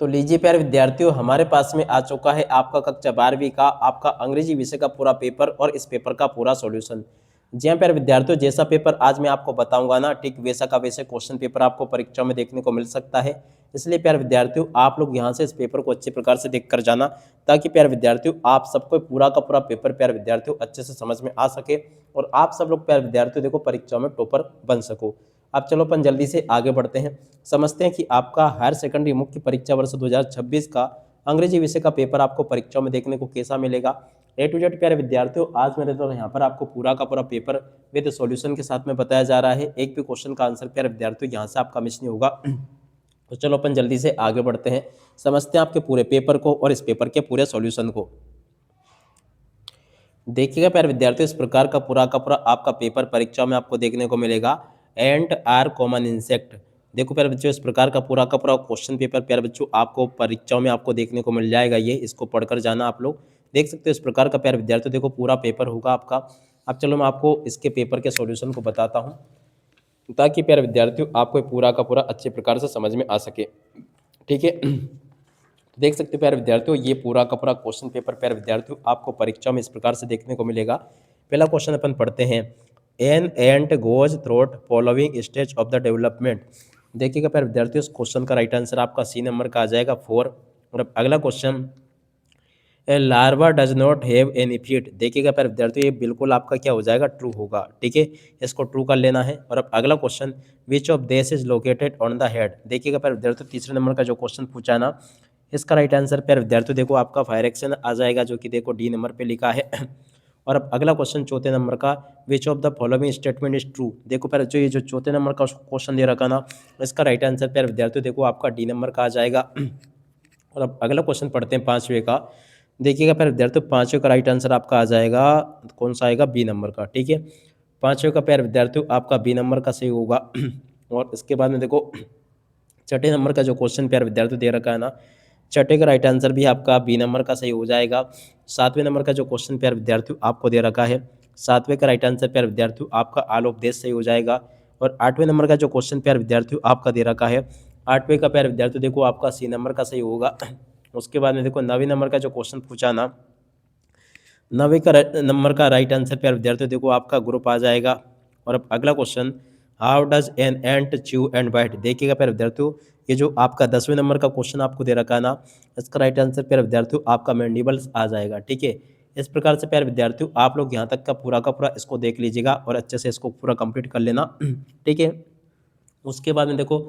तो लीजिए प्यारे विद्यार्थियों, हमारे पास में आ चुका है आपका कक्षा 12वीं का आपका अंग्रेजी विषय का पूरा पेपर और इस पेपर का पूरा सॉल्यूशन। जी हाँ प्यारे विद्यार्थियों, जैसा पेपर आज मैं आपको बताऊंगा ना, ठीक वैसा का वैसे क्वेश्चन पेपर आपको परीक्षा में देखने को मिल सकता है। इसलिए प्यारे विद्यार्थियों, आप लोग यहाँ से इस पेपर को अच्छे प्रकार से देख कर जाना, ताकि प्यारे विद्यार्थियों आप सबको पूरा का पूरा पेपर प्यारे विद्यार्थियों अच्छे से समझ में आ सके और आप सब लोग प्यारे विद्यार्थियों देखो परीक्षा में टॉपर बन सको। अब चलो अपन जल्दी से आगे बढ़ते हैं, समझते हैं कि आपका हायर सेकेंडरी मुख्य परीक्षा वर्ष 2026 का अंग्रेजी विषय का पेपर आपको परीक्षा में देखने को कैसा मिलेगा। ए टू जेड प्यारे विद्यार्थियों, आज मेरे द्वारा यहाँ पर आपको पूरा का पूरा पेपर विद सॉल्यूशन के साथ में बताया जा रहा है। एक भी क्वेश्चन का आंसर प्यारे विद्यार्थियों यहाँ से आपका मिस नहीं होगा। तो चलो अपन जल्दी से आगे बढ़ते हैं, समझते हैं आपके पूरे पेपर को और इस पेपर के पूरे सॉल्यूशन को। देखिएगा प्यारे विद्यार्थियों, इस प्रकार का पूरा आपका पेपर परीक्षा में आपको देखने को मिलेगा। एंट आर कॉमन इंसेक्ट। देखो प्यारे बच्चों, इस प्रकार का पूरा क्वेश्चन पेपर प्यारे बच्चों आपको परीक्षाओं में आपको देखने को मिल जाएगा। ये इसको पढ़कर जाना, आप लोग देख सकते हो इस प्रकार का प्यारे विद्यार्थियों देखो पूरा पेपर होगा आपका। अब चलो मैं आपको इसके पेपर के सॉल्यूशन को बताता हूँ, ताकि प्यारे विद्यार्थियों आपको पूरा का पूरा अच्छे प्रकार से समझ में आ सके। ठीक है, देख सकते हो प्यारे विद्यार्थियों, ये पूरा का पूरा क्वेश्चन पेपर प्यारे विद्यार्थियों आपको परीक्षा में इस प्रकार से देखने को मिलेगा। पहला क्वेश्चन अपन पढ़ते हैं। An ant goes throat following stage of the development. देखिएगा प्यारे विद्यार्थियों, इस क्वेश्चन का राइट आंसर आपका सी नंबर का आ जाएगा 4। और अब अगला question, A larva does not have any feet. देखिएगा प्यारे विद्यार्थियों, ये बिल्कुल आपका क्या हो जाएगा, ट्रू होगा। ठीक है, इसको ट्रू कर लेना है। और अब अगला question, which of this is located on the head. देखिएगा प्यारे विद्यार्थियों, तीसरे नंबर का जो क्वेश्चन पूछा है ना, इसका राइट आंसर प्यारे विद्यार्थियों देखो आपका फायर एक्शन आ जाएगा, जो कि देखो डी नंबर पे लिखा है। और अब अगला क्वेश्चन चौथे नंबर का, which of the following statement is true. देखो प्यारे जो ये जो चौथे नंबर का क्वेश्चन दे रखा ना, इसका राइट आंसर प्यारे विद्यार्थियों देखो आपका डी नंबर का आ जाएगा। और अब अगला क्वेश्चन पढ़ते हैं पांचवे का। देखिएगा प्यारे विद्यार्थियों, पांचवे का राइट आंसर आपका आ जाएगा, कौन सा आएगा, बी नंबर का। ठीक है, पांचवे का प्यारे विद्यार्थियों आपका बी नंबर का सही होगा। और इसके बाद में देखो छठे नंबर का जो क्वेश्चन प्यारे विद्यार्थियों दे रखा है ना, छठे का राइट आंसर भी आपका बी नंबर का सही हो जाएगा। सातवें नंबर का जो क्वेश्चन प्यारे विद्यार्थियों आपको दे रखा है, सातवें का राइट आंसर प्यारे विद्यार्थियों आपका ऑल ऑफ दिस सही हो जाएगा। और आठवें नंबर का जो क्वेश्चन प्यारे विद्यार्थियों आपका दे रखा है, आठवें का प्यारे विद्यार्थियों देखो आपका सी नंबर का सही होगा। उसके बाद में देखो नौवें नंबर का जो क्वेश्चन पूछा ना, नौवें का नंबर का राइट आंसर प्यारे विद्यार्थियों देखो आपका ग्रुप आ जाएगा। और अब अगला question, how does an ant chew and bite. देखिएगा प्यारे विद्यार्थियों, ये जो आपका 10वें नंबर का क्वेश्चन आपको दे रखा है ना, इसका राइट आंसर प्यारे विद्यार्थियों आपका मैंडिबल्स आ जाएगा। ठीक है, इस प्रकार से प्यारे विद्यार्थियों आप लोग यहाँ तक का पूरा इसको देख लीजिएगा और अच्छे से इसको पूरा कंप्लीट कर लेना। ठीक है, उसके बाद में देखो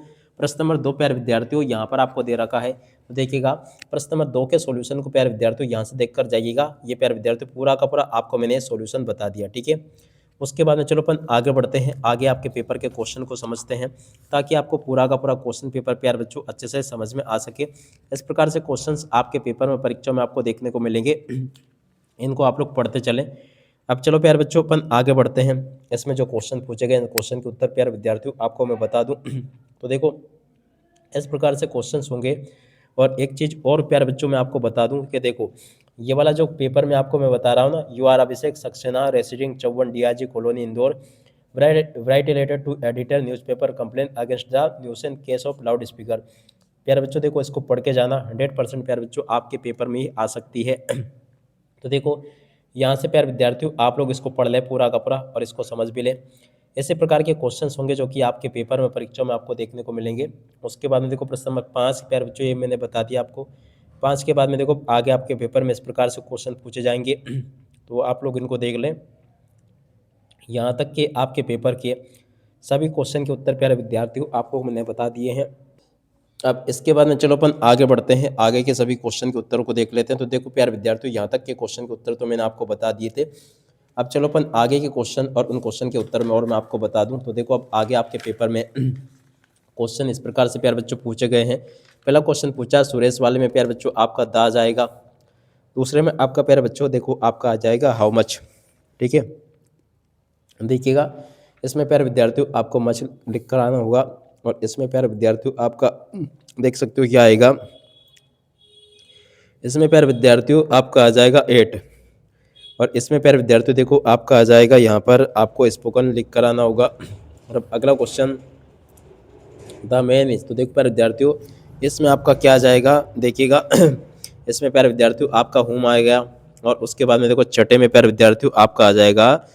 प्रश्न नंबर 2 प्यारे विद्यार्थियों यहाँ पर आपको दे रखा है। तो देखिएगा प्रश्न नंबर 2 के सॉल्यूशन को प्यारे विद्यार्थियों यहाँ से देख कर जाइएगा। ये प्यारे विद्यार्थियों पूरा का पूरा आपको मैंने सॉल्यूशन बता दिया। ठीक है, उसके बाद में चलो अपन आगे बढ़ते हैं, आगे आपके पेपर के क्वेश्चन को समझते हैं, ताकि आपको पूरा का पूरा क्वेश्चन पेपर प्यारे बच्चों अच्छे से समझ में आ सके। इस प्रकार से क्वेश्चंस आपके पेपर में परीक्षा में आपको देखने को मिलेंगे, इनको आप लोग पढ़ते चलें। अब चलो प्यारे बच्चों अपन आगे बढ़ते हैं, इसमें जो क्वेश्चन पूछे गए क्वेश्चन के उत्तर प्यारे विद्यार्थियों आपको मैं बता दूं। तो देखो इस प्रकार से क्वेश्चंस होंगे। और एक चीज़ और प्यारे बच्चों मैं आपको बता दूं कि देखो ये वाला जो पेपर में आपको मैं बता रहा हूँ ना, you are Abhishek Saxena residing 54 DRG colony Indore, write related to editor newspaper complain against the nuisance case of loud speaker. प्यारे बच्चों देखो इसको पढ़ के जाना, 100% प्यारे बच्चों आपके पेपर में ही आ सकती है। तो देखो यहाँ से प्यारे विद्यार्थियों आप लोग इसको पढ़ लें पूरा का पूरा और इसको समझ भी लें। ऐसे प्रकार के क्वेश्चंस होंगे जो कि आपके पेपर में परीक्षा में आपको देखने को मिलेंगे। उसके बाद में देखो प्रश्न नंबर 5 प्यारे बच्चों ये मैंने बता दिया आपको। 5 के बाद में देखो आगे आपके पेपर में इस प्रकार से क्वेश्चन पूछे जाएंगे। तो आप लोग इनको देख लें, यहाँ तक कि आपके पेपर के सभी क्वेश्चन के उत्तर प्यारे विद्यार्थियों आपको मैंने बता दिए हैं। अब इसके बाद में चलो अपन आगे बढ़ते हैं, आगे के सभी क्वेश्चन के उत्तरों को देख लेते हैं। तो देखो प्यारे विद्यार्थियों यहाँ तक के क्वेश्चन के उत्तर तो मैंने आपको बता दिए थे। अब चलो अपन आगे के क्वेश्चन और उन क्वेश्चन के उत्तर में और मैं आपको बता दूं। तो देखो अब आगे आपके पेपर में क्वेश्चन इस प्रकार से प्यारे बच्चों पूछे गए हैं। पहला क्वेश्चन पूछा सुरेश वाले में प्यारे बच्चों आपका दा जाएगा। दूसरे में आपका प्यारे बच्चों देखो आपका आ जाएगा हाउ मच। ठीक है, देखिएगा इसमें प्यारे विद्यार्थियों आपको मच लिख कर आना होगा। और इसमें प्यारे विद्यार्थियों आपका देख सकते हो क्या आएगा, इसमें प्यारे विद्यार्थियों आपका आ जाएगा 8। और इसमें प्यारे विद्यार्थियों देखो आपका आ जाएगा यहाँ पर आपको स्पोकन लिख कर आना होगा। और अब अगला क्वेश्चन द मेन इज। तो देखो प्यारे विद्यार्थियों इसमें आपका क्या आ जाएगा देखिएगा इसमें प्यारे विद्यार्थियों आपका होम आएगा और उसके बाद में देखो छठे में प्यारे विद्यार्थियों आपका आ जाएगा,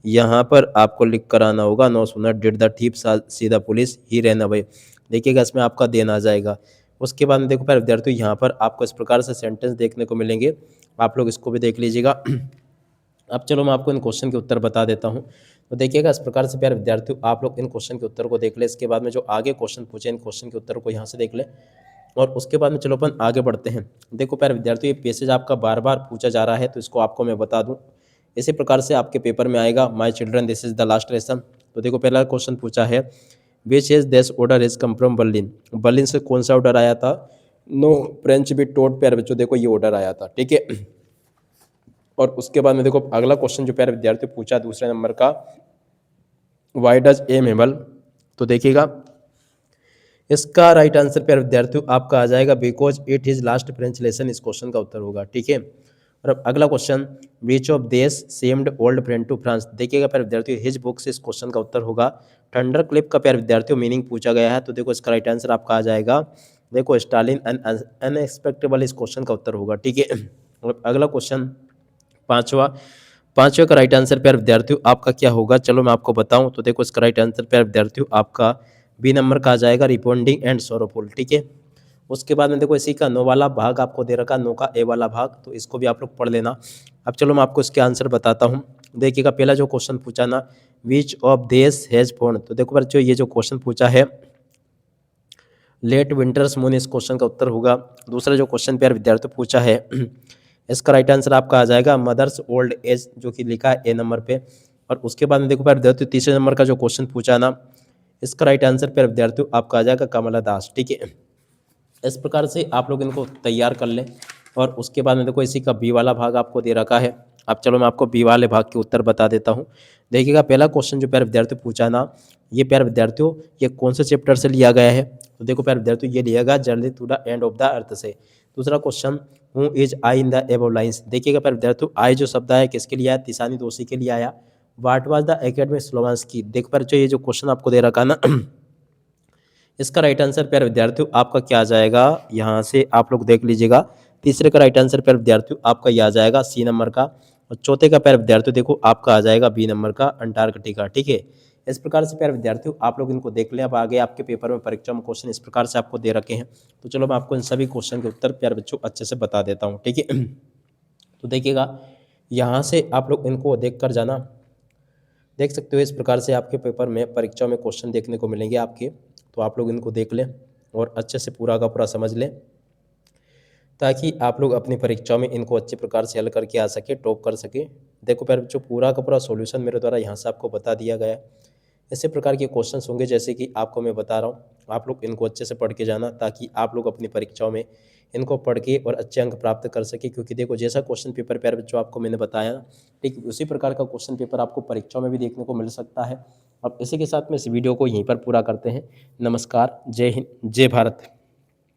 यहाँ पर आपको लिख कर आना होगा, no sooner did the thief सीधा पुलिस ही रहना भाई। देखिएगा इसमें आपका देना आ जाएगा। उसके बाद में देखो प्यारे विद्यार्थियों यहाँ पर आपको इस प्रकार से सेंटेंस देखने को मिलेंगे, आप लोग इसको भी देख लीजिएगा। अब चलो मैं आपको इन क्वेश्चन के उत्तर बता देता हूँ। तो देखिएगा इस प्रकार से प्यारे विद्यार्थियों आप लोग इन क्वेश्चन के उत्तर को देख ले, इसके बाद में जो आगे क्वेश्चन पूछे इन क्वेश्चन के उत्तर को यहाँ से देख ले और उसके बाद में चलो अपन आगे बढ़ते हैं। देखो प्यारे विद्यार्थियों ये पैसेज आपका बार बार पूछा जा रहा है तो इसको आपको मैं बता दूं। इसी प्रकार से आपके पेपर में आएगा, my children this is the last lesson. तो देखो पहला क्वेश्चन पूछा है, which is this order is come from Berlin. Berlin से कौन सा ऑर्डर आया था, नो फ्रेंच बी टोट। प्यारे बच्चों देखो ये ऑर्डर आया था, ठीक है। और उसके बाद में देखो अगला क्वेश्चन जो प्यारे विद्यार्थी पूछा दूसरे नंबर का, वाई डज एम हेबल। तो देखिएगा इसका राइट आंसर प्यारे विद्यार्थियों आपका आ जाएगा because it is last French lesson, इस क्वेश्चन का उत्तर होगा, ठीक है। और अब अगला क्वेश्चन, बीच ऑफ देश seemed old friend to France. देखिएगा प्यारे विद्यार्थियों हिज बुक से इस क्वेश्चन का उत्तर होगा। थंडर क्लिप का प्यारे विद्यार्थियों मीनिंग पूछा गया है तो देखो इसका राइट आंसर आपका आ जाएगा, देखो स्टालिन अनएक्सपेक्टेबल, इस क्वेश्चन का उत्तर होगा, ठीक है। और अगला क्वेश्चन पांचवा का राइट आंसर प्यारे विद्यार्थियों आपका क्या होगा, चलो मैं आपको बताऊं। तो देखो इसका राइट आंसर प्यारे विद्यार्थियों आपका बी नंबर का आ जाएगा, रिपोंडिंग एंड सोरोफुल, ठीक है। उसके बाद में देखो इसी का नो वाला भाग आपको दे रखा, नो का ए वाला भाग, तो इसको भी आप लोग पढ़ लेना। अब चलो मैं आपको इसके आंसर बताता हूँ। देखिएगा पहला जो क्वेश्चन पूछा ना, विच ऑफ देश हैज फोन। तो देखो बच्चों ये जो क्वेश्चन पूछा है लेट विंटर्स मून, इस क्वेश्चन का उत्तर होगा। दूसरा जो क्वेश्चन प्यारे विद्यार्थियों पूछा है इसका राइट आंसर आपका आ जाएगा मदर्स ओल्ड एज, जो कि लिखा है ए नंबर पे। और उसके बाद में देखो प्यारे विद्यार्थियों तीसरे नंबर का जो क्वेश्चन पूछा ना, इसका राइट आंसर प्यारे विद्यार्थियों आपका आ जाएगा कमला दास, ठीक है। इस प्रकार से आप लोग इनको तैयार कर लें। और उसके बाद में देखो इसी का बी वाला भाग आपको दे रखा है। अब चलो मैं आपको बी वाले भाग के उत्तर बता देता हूँ। देखिएगा पहला क्वेश्चन जो प्यारे विद्यार्थियों पूछा ना, ये प्यारे विद्यार्थियों ये कौन से चैप्टर से लिया गया है। तो देखो प्यारे विद्यार्थियों ये लिया गया journey to the end of the earth से। दूसरा question, who is I in the above lines. देखिएगा प्यारे विद्यार्थियों आई जो शब्द है किसके लिए आया, तिसानी दोषी के लिए आया। What was the academic Slovanski. देखो प्यारे ये जो क्वेश्चन आपको दे रखा ना इसका राइट आंसर प्यारे विद्यार्थियों आपका क्या आ जाएगा, यहाँ से आप लोग देख लीजिएगा। तीसरे का राइट आंसर प्यारे विद्यार्थियों आपका यह आ जाएगा सी नंबर का। और चौथे का प्यारे विद्यार्थियों देखो आपका आ जाएगा बी नंबर का अंटार्कटिका, ठीक है। इस प्रकार से प्यारे विद्यार्थियों आप लोग इनको देख लें। अब आगे आपके पेपर में परीक्षा में क्वेश्चन इस प्रकार से आपको दे रखे हैं। तो चलो मैं आपको इन सभी क्वेश्चन के उत्तर प्यारे बच्चों अच्छे से बता देता हूँ, ठीक है। तो देखिएगा यहाँ से आप लोग इनको देख कर जाना, देख सकते हो इस प्रकार से आपके पेपर में परीक्षा में क्वेश्चन देखने को मिलेंगे आपके। तो आप लोग इनको देख लें और अच्छे से पूरा का पूरा समझ लें, ताकि आप लोग अपनी परीक्षाओं में इनको अच्छे प्रकार से हल करके आ सके, टॉप कर सके। देखो प्यारे बच्चों पूरा का पूरा सॉल्यूशन मेरे द्वारा यहाँ से आपको बता दिया गया है। इसी प्रकार के क्वेश्चंस होंगे जैसे कि आपको मैं बता रहा हूँ, आप लोग इनको अच्छे से पढ़ के जाना, ताकि आप लोग अपनी परीक्षाओं में इनको पढ़ के और अच्छे अंक प्राप्त कर सके। क्योंकि देखो जैसा क्वेश्चन पेपर प्यारे बच्चों आपको मैंने बताया, ठीक उसी प्रकार का क्वेश्चन पेपर आपको परीक्षाओं में भी देखने को मिल सकता है। अब इसी के साथ में इस वीडियो को यहीं पर पूरा करते हैं। नमस्कार, जय हिंद, जय भारत।